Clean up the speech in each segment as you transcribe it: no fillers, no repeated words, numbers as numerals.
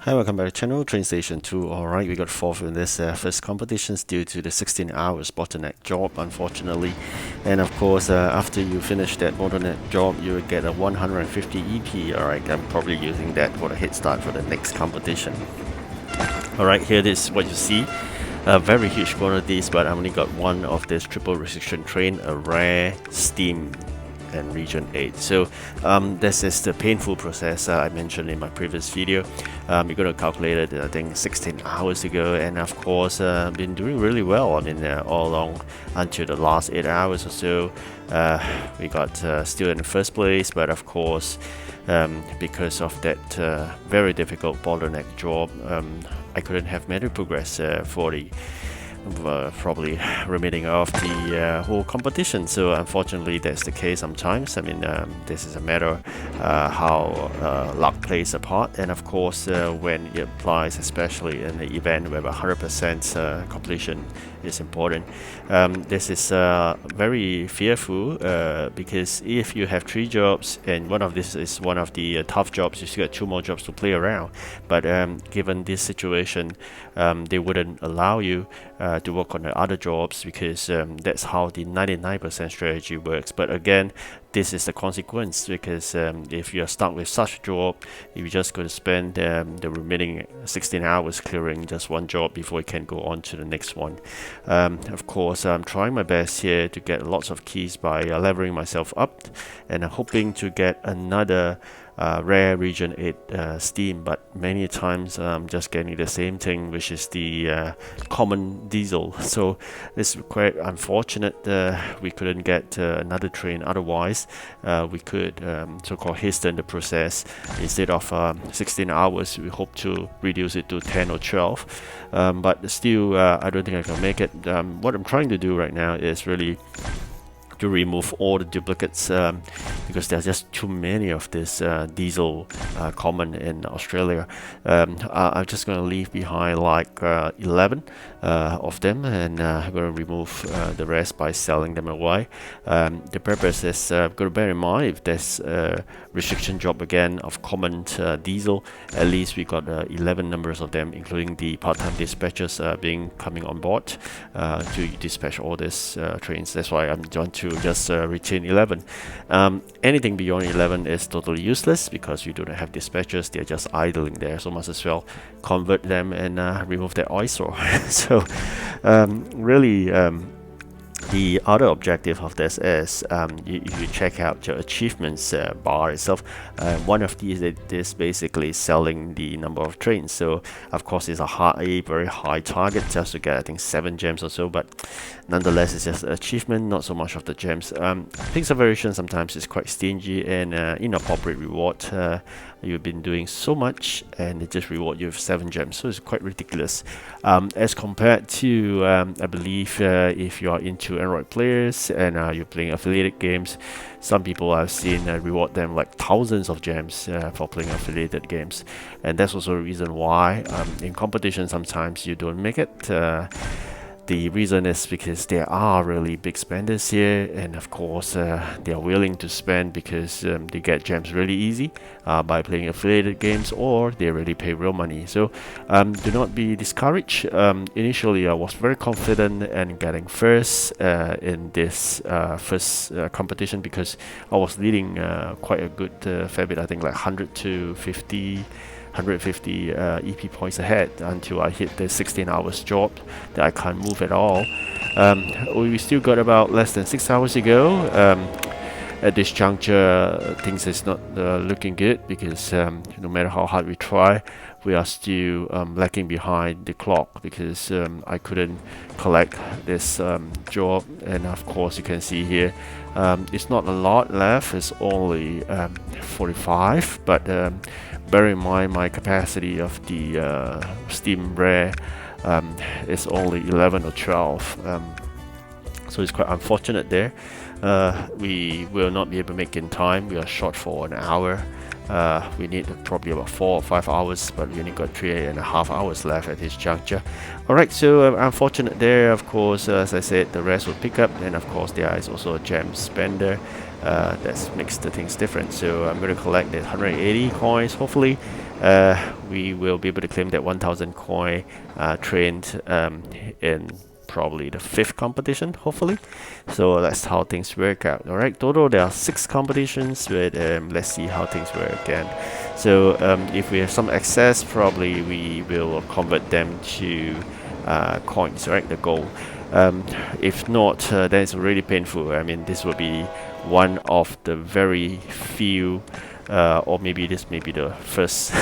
Hi, welcome back to the channel, TrainStation2. Alright, we got fourth in this first competitions due to the 16 hours bottleneck job, unfortunately. And of course, after you finish that bottleneck job, you will get a 150 EP. Alright, I'm probably using that for the head start for the next competition. Alright, here is what you see. Very huge quantities, but I only got one of this triple restriction train, a rare steam and region 8. So this is the painful process I mentioned in my previous video. You're going to calculate it, I think 16 hours ago, and of course been doing really well. I mean all along until the last 8 hours or so. We got still in the first place, but of course because of that very difficult bottleneck job, I couldn't have made progress for the probably remaining of the whole competition. So unfortunately that's the case sometimes. I mean this is a matter how luck plays a part, and of course when it applies, especially in the event where 100% completion is important. This is very fearful because if you have 3 jobs and one of this is one of the tough jobs, you still got 2 more jobs to play around. But given this situation, they wouldn't allow you to work on the other jobs because that's how the 99% strategy works. But again, this is the consequence, because if you're stuck with such a job, you're just going to spend the remaining 16 hours clearing just one job before you can go on to the next one. Of course, I'm trying my best here to get lots of keys by leveling myself up, and I'm hoping to get another rare region 8 steam, but many times I'm just getting the same thing, which is the common diesel. So it's quite unfortunate we couldn't get another train. Otherwise we could so-called hasten the process. Instead of 16 hours, we hope to reduce it to 10 or 12, but still I don't think I can make it. What I'm trying to do right now is really to remove all the duplicates, because there's just too many of this diesel common in Australia. I'm just going to leave behind like 11 of them, and I'm going to remove the rest by selling them away. The purpose is got to bear in mind, if there's a restriction job again of common diesel, at least we got 11 numbers of them, including the part-time dispatchers being coming on board to dispatch all these trains. That's why I'm going to just retain 11. Anything beyond 11 is totally useless because you don't have dispatchers, they're just idling there, so might as well convert them and remove their eyesore. So really the other objective of this is if you check out your achievements bar itself, one of these is basically selling the number of trains. So of course it's a very high target just to get I think 7 gems or so, but nonetheless it's just an achievement, not so much of the gems. Pixel variation sometimes is quite stingy and inappropriate reward. You've been doing so much and they just reward you with 7 gems, so it's quite ridiculous as compared to I believe if you are into Android players and you're playing affiliated games, some people I've seen reward them like thousands of gems for playing affiliated games, and that's also a reason why in competition sometimes you don't make it. The reason is because there are really big spenders here, and of course they are willing to spend because they get gems really easy by playing affiliated games, or they really pay real money. So do not be discouraged. Initially I was very confident in getting first in this first competition, because I was leading quite a good fair bit, I think like 150 EP points ahead, until I hit the 16 hours job that I can't move at all. We still got about less than 6 hours to go. At this juncture, things is not looking good, because no matter how hard we try, we are still lagging behind the clock, because I couldn't collect this job. And of course you can see here it's not a lot left, it's only 45, but bear in mind my capacity of the Steam Rare is only 11 or 12, so it's quite unfortunate there. we will not be able to make in time. We are short for an hour. We need probably about 4 or 5 hours, but we only got 3.5 hours left at this juncture. Alright, so unfortunate there, of course, as I said, the rest will pick up, and of course there is also a gem spender that makes the things different. So I'm going to collect that 180 coins. Hopefully we will be able to claim that 1000 coin trained in probably the 5th competition, hopefully. So that's how things work out. All right, total there are 6 competitions, but let's see how things work again. So if we have some excess, probably we will convert them to coins, right, the gold. If not, then it's really painful. I mean, this will be one of the very few, or maybe this may be the first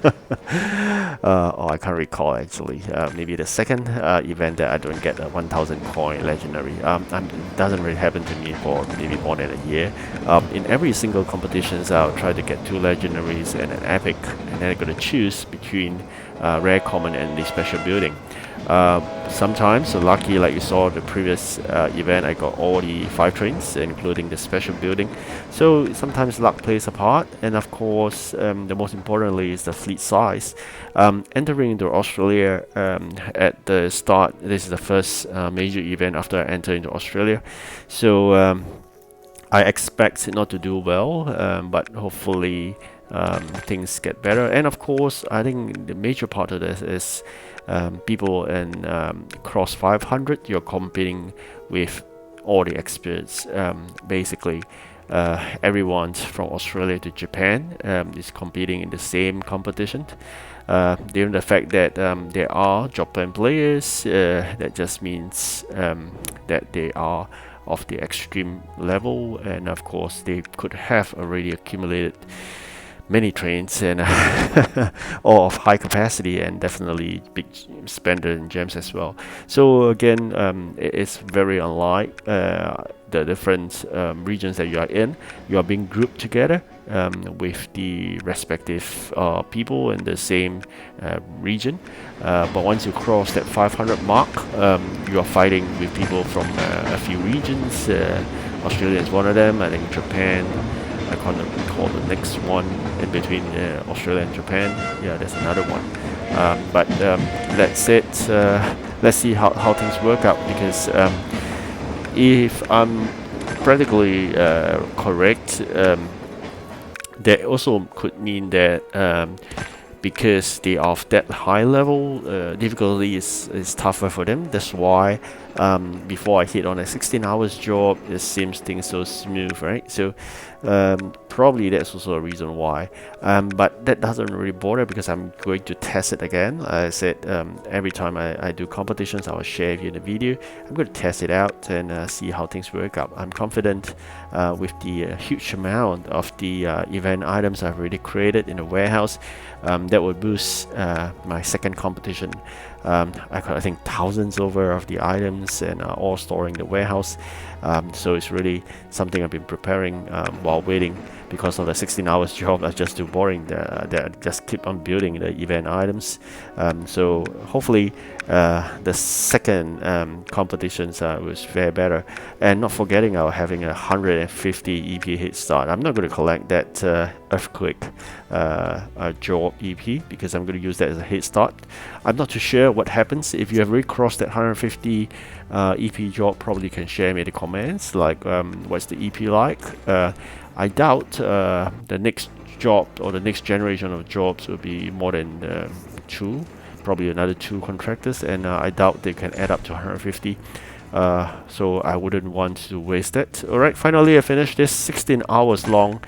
oh, I can't recall actually. Maybe the second event that I don't get a 1000 coin legendary. It doesn't really happen to me for maybe more than a year. In every single competitions, I'll try to get 2 legendaries and an epic, and then I'm gonna choose between rare, common, and the special building. Sometimes, so lucky, like you saw the previous event, I got all the 5 trains, including the special building. So sometimes luck plays a part, and of course, the most importantly is the fleet size. Entering into Australia at the start, this is the first major event after I enter into Australia. So I expect it not to do well, but hopefully things get better. And of course, I think the major part of this is people in cross 500. You're competing with all the experts. Basically, everyone from Australia to Japan is competing in the same competition. Given the fact that there are job plan players, that just means that they are of the extreme level, and of course they could have already accumulated many trains and all of high capacity, and definitely big spender in gems as well. So again, it's very unlike the different regions that you are in. You are being grouped together with the respective people in the same region, but once you cross that 500 mark, you are fighting with people from a few regions. Australia is one of them. I think Japan, I can't recall the next one in between Australia and Japan. Yeah, there's another one. But that's it. Let's see how things work out, because if I'm practically correct, that also could mean that because they are of that high level, difficulty is tougher for them. That's why before I hit on a 16 hours job, it seems things so smooth, right? So probably that's also a reason why. But that doesn't really bother, because I'm going to test it again. I said every time I do competitions, I will share with you the video. I'm going to test it out and see how things work out. I'm confident with the huge amount of the event items I've already created in the warehouse. That will boost my second competition. I think thousands over of the items, and all storing the warehouse. So it's really something I've been preparing while waiting, because of the 16 hours job. That's just too boring. That just keep on building the event items. So hopefully the second competitions was fare better, and not forgetting having a 150 EP hit start. I'm not going to collect that earthquake job EP, because I'm going to use that as a head start. I'm not too sure what happens if you have already crossed that 150 EP job. Probably you can share me the comments, like what's the EP like. I doubt the next job or the next generation of jobs will be more than 2, probably another 2 contractors, and I doubt they can add up to 150. So I wouldn't want to waste it. Alright, finally I finished this 16 hours long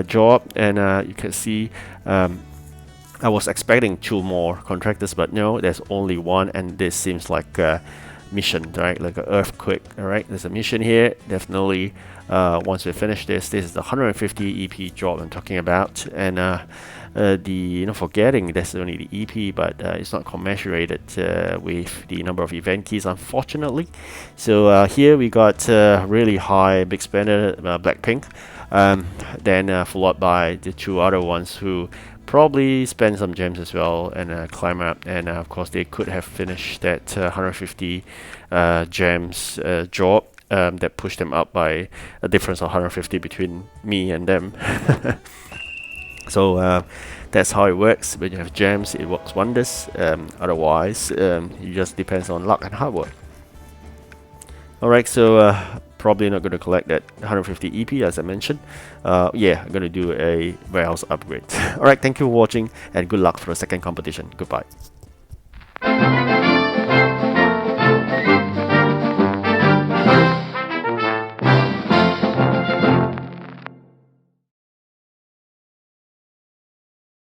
job, and you can see I was expecting 2 more contractors, but no, there's only 1, and this seems like a mission, right? Like an earthquake. Alright, there's a mission here. Definitely once we finish this is the 150 EP job I'm talking about, and forgetting that's only the EP, but it's not commensurated with the number of event keys, unfortunately. So here we got really high big spender, Blackpink, then followed by the 2 other ones who probably spend some gems as well, and climb up, and of course they could have finished that 150 gems job that pushed them up by a difference of 150 between me and them. So that's how it works. When you have gems, it works wonders. Otherwise, it just depends on luck and hard work. Alright, so probably not going to collect that 150 EP as I mentioned. Yeah, I'm going to do a warehouse upgrade. Alright, thank you for watching and good luck for the second competition. Goodbye.